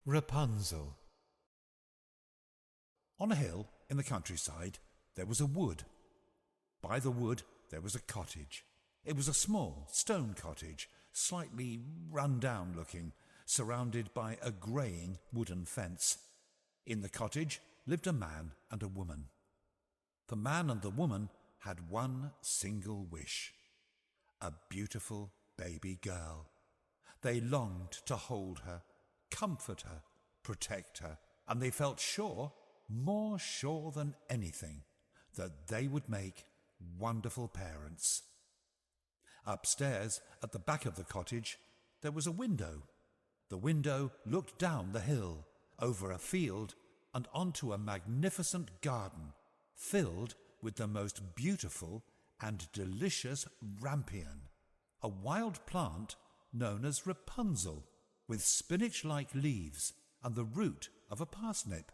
Rapunzel. On a hill in the countryside there was a wood. By the wood there was a cottage. It was a small stone cottage, slightly run down looking, surrounded by a greying wooden fence. In the cottage lived a man and a woman. The man and the woman had one single wish: a beautiful baby girl. They longed to hold her, comfort her, protect her, and they felt sure, more sure than anything, that they would make wonderful parents. Upstairs, at the back of the cottage, there was a window. The window looked down the hill, over a field, and onto a magnificent garden, filled with the most beautiful and delicious rampion, a wild plant known as Rapunzel, with spinach-like leaves and the root of a parsnip.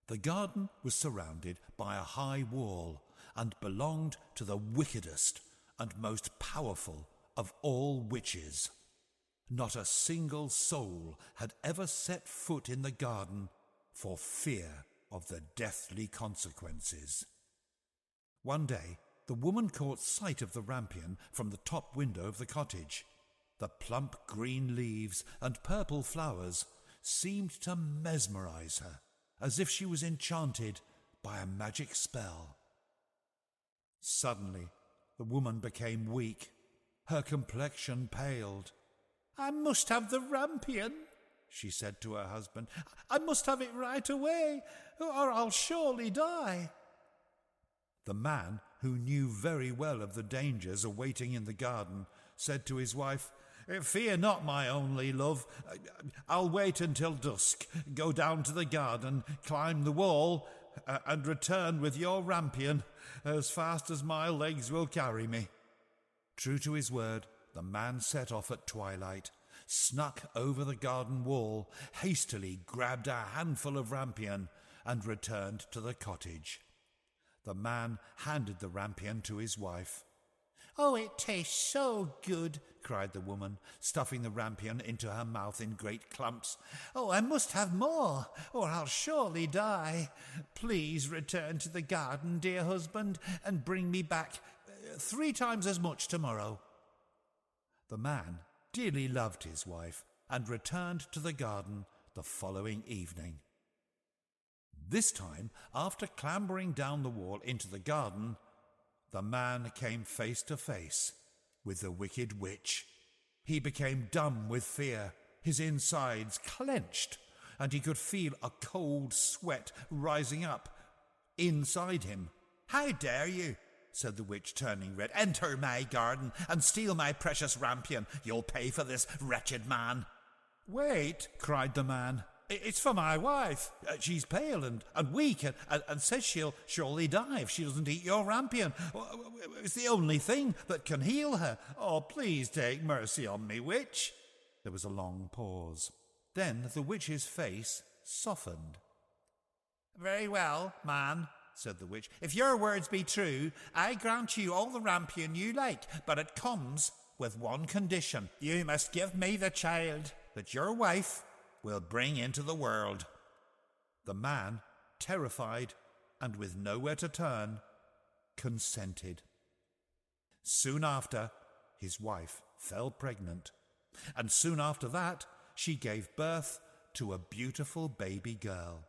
The garden was surrounded by a high wall and belonged to the wickedest and most powerful of all witches. Not a single soul had ever set foot in the garden for fear of the deathly consequences. One day, the woman caught sight of the rampion from the top window of the cottage. The plump green leaves and purple flowers seemed to mesmerize her, as if she was enchanted by a magic spell. Suddenly, the woman became weak. Her complexion paled. "I must have the rampion," she said to her husband. "I must have it right away, or I'll surely die." The man, who knew very well of the dangers awaiting in the garden, said to his wife, "Fear not, my only love. I'll wait until dusk, go down to the garden, climb the wall, and return with your rampion as fast as my legs will carry me." True to his word, the man set off at twilight, snuck over the garden wall, hastily grabbed a handful of rampion, and returned to the cottage. The man handed the rampion to his wife. "Oh, it tastes so good," cried the woman, stuffing the rampion into her mouth in great clumps. "Oh, I must have more, or I'll surely die. Please return to the garden, dear husband, and bring me back 3 times as much tomorrow." The man dearly loved his wife and returned to the garden the following evening. This time, after clambering down the wall into the garden, the man came face to face with the wicked witch. He became dumb with fear, his insides clenched, and he could feel a cold sweat rising up inside him. "How dare you," said the witch, turning red, "enter my garden and steal my precious rampion? You'll pay for this, wretched man." "Wait," cried the man. "It's for my wife. She's pale and weak and says she'll surely die if she doesn't eat your rampion. It's the only thing that can heal her. Oh, please take mercy on me, witch." There was a long pause. Then the witch's face softened. "Very well, man," said the witch. "If your words be true, I grant you all the rampion you like, but it comes with one condition. You must give me the child that your wife will bring into the world." The man, terrified and with nowhere to turn, consented. Soon after, his wife fell pregnant, and soon after that, she gave birth to a beautiful baby girl.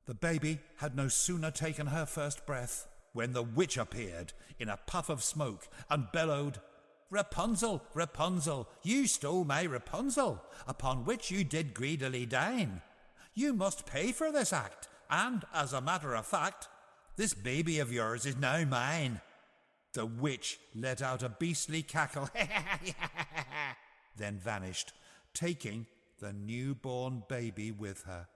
The baby had no sooner taken her first breath when the witch appeared in a puff of smoke and bellowed, "Rapunzel, Rapunzel, you stole my Rapunzel, upon which you did greedily dine. You must pay for this act, and, as a matter of fact, this baby of yours is now mine." The witch let out a beastly cackle, then vanished, taking the newborn baby with her.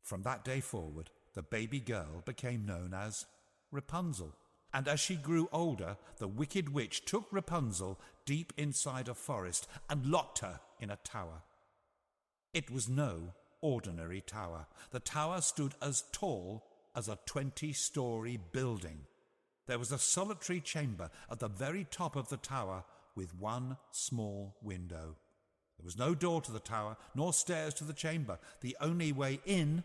From that day forward, the baby girl became known as Rapunzel. And as she grew older, the wicked witch took Rapunzel deep inside a forest and locked her in a tower. It was no ordinary tower. The tower stood as tall as a 20-story building. There was a solitary chamber at the very top of the tower with one small window. There was no door to the tower, nor stairs to the chamber. The only way in,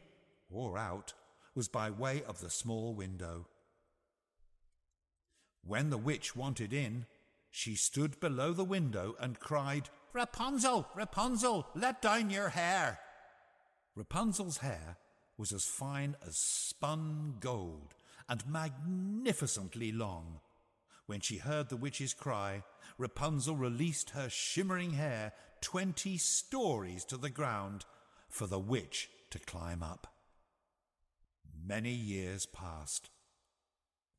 or out, was by way of the small window. When the witch wanted in, she stood below the window and cried, "Rapunzel, Rapunzel, let down your hair." Rapunzel's hair was as fine as spun gold and magnificently long. When she heard the witch's cry, Rapunzel released her shimmering hair 20 stories to the ground for the witch to climb up. Many years passed.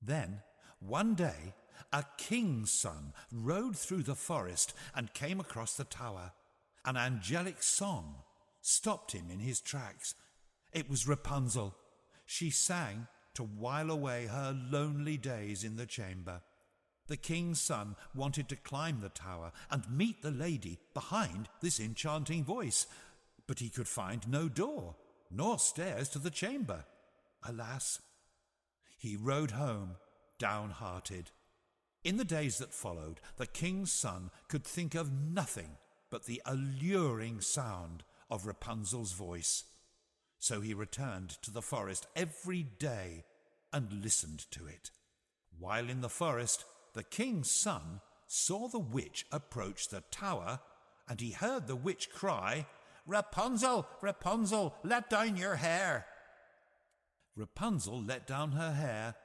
Then, one day, a king's son rode through the forest and came across the tower. An angelic song stopped him in his tracks. It was Rapunzel. She sang to while away her lonely days in the chamber. The king's son wanted to climb the tower and meet the lady behind this enchanting voice, but he could find no door, nor stairs to the chamber. Alas! He rode home downhearted. In the days that followed, the king's son could think of nothing but the alluring sound of Rapunzel's voice. So he returned to the forest every day and listened to it. While in the forest, the king's son saw the witch approach the tower, and he heard the witch cry, "Rapunzel, Rapunzel, let down your hair." Rapunzel let down her hair,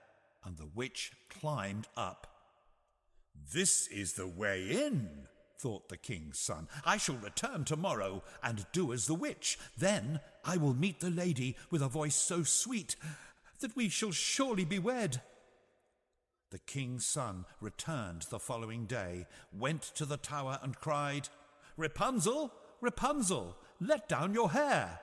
and the witch climbed up. "This is the way in," thought the king's son. "I shall return tomorrow and do as the witch. Then I will meet the lady with a voice so sweet that we shall surely be wed." The king's son returned the following day, went to the tower and cried, "Rapunzel, Rapunzel, let down your hair."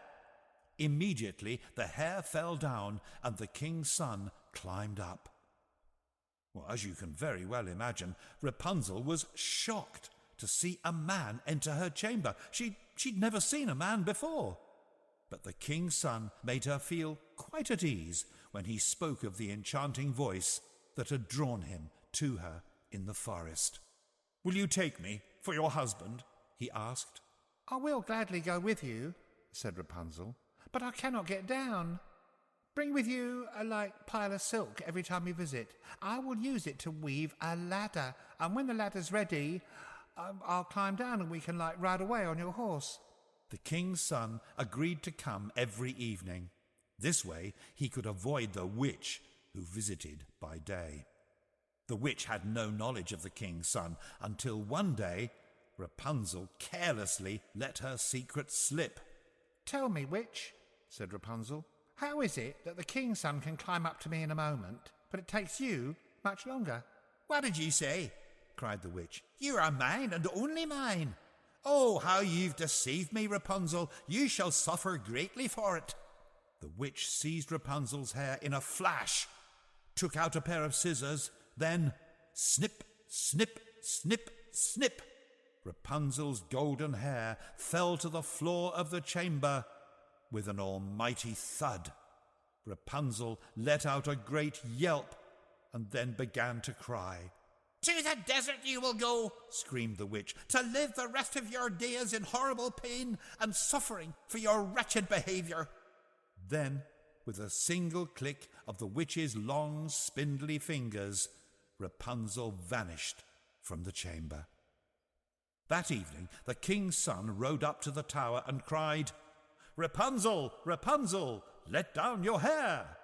Immediately the hair fell down and the king's son climbed up. Well, as you can very well imagine, Rapunzel was shocked to see a man enter her chamber. She'd never seen a man before. But the king's son made her feel quite at ease when he spoke of the enchanting voice that had drawn him to her in the forest. "Will you take me for your husband?" he asked. "I will gladly go with you," said Rapunzel, "but I cannot get down. Bring with you a light pile of silk every time you visit. I will use it to weave a ladder, and when the ladder's ready, I'll climb down and we can ride away on your horse." The king's son agreed to come every evening. This way he could avoid the witch who visited by day. The witch had no knowledge of the king's son until one day Rapunzel carelessly let her secret slip. "Tell me, witch," said Rapunzel, "how is it that the king's son can climb up to me in a moment, but it takes you much longer?" "What did you say?" cried the witch. "You are mine and only mine. Oh, how you've deceived me, Rapunzel. You shall suffer greatly for it." The witch seized Rapunzel's hair in a flash, took out a pair of scissors, then snip, snip, snip, snip. Rapunzel's golden hair fell to the floor of the chamber with an almighty thud. Rapunzel let out a great yelp and then began to cry. "To the desert you will go," screamed the witch, "to live the rest of your days in horrible pain and suffering for your wretched behaviour." Then, with a single click of the witch's long, spindly fingers, Rapunzel vanished from the chamber. That evening, the king's son rode up to the tower and cried, "Rapunzel, Rapunzel, let down your hair."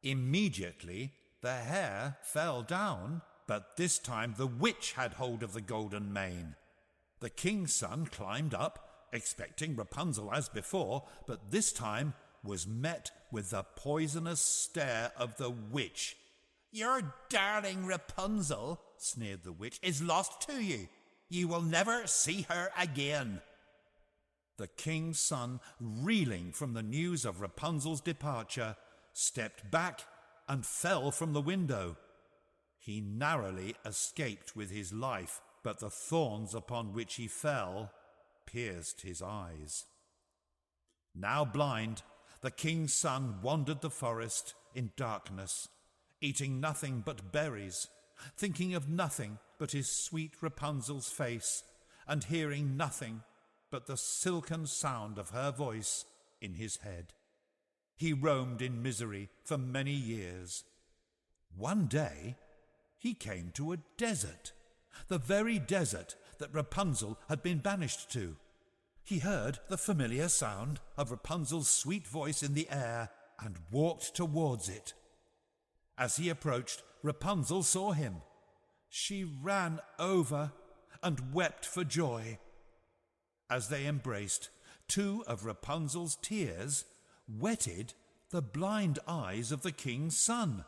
Immediately, the hair fell down, but this time the witch had hold of the golden mane. The king's son climbed up, expecting Rapunzel as before, but this time was met with the poisonous stare of the witch. "Your darling Rapunzel," sneered the witch, "is lost to you. You will never see her again." The king's son, reeling from the news of Rapunzel's departure, stepped back and fell from the window. He narrowly escaped with his life, but the thorns upon which he fell pierced his eyes. Now blind, the king's son wandered the forest in darkness, eating nothing but berries, thinking of nothing but his sweet Rapunzel's face, and hearing nothing but the silken sound of her voice in his head. He roamed in misery for many years. One day, he came to a desert, the very desert that Rapunzel had been banished to. He heard the familiar sound of Rapunzel's sweet voice in the air and walked towards it. As he approached, Rapunzel saw him. She ran over and wept for joy. As they embraced, 2 of Rapunzel's tears wetted the blind eyes of the king's son.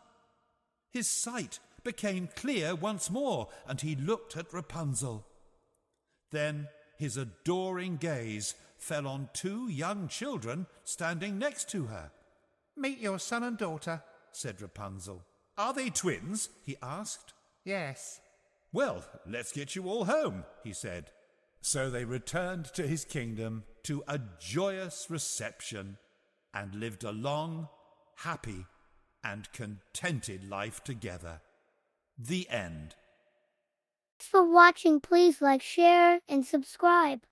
His sight became clear once more, and he looked at Rapunzel. Then his adoring gaze fell on 2 young children standing next to her. "Meet your son and daughter," said Rapunzel. "Are they twins?" he asked. "Yes." "Well, let's get you all home," he said. So they returned to his kingdom to a joyous reception and lived a long, happy, and contented life together. The end. Thanks for watching. Please like, share, and subscribe.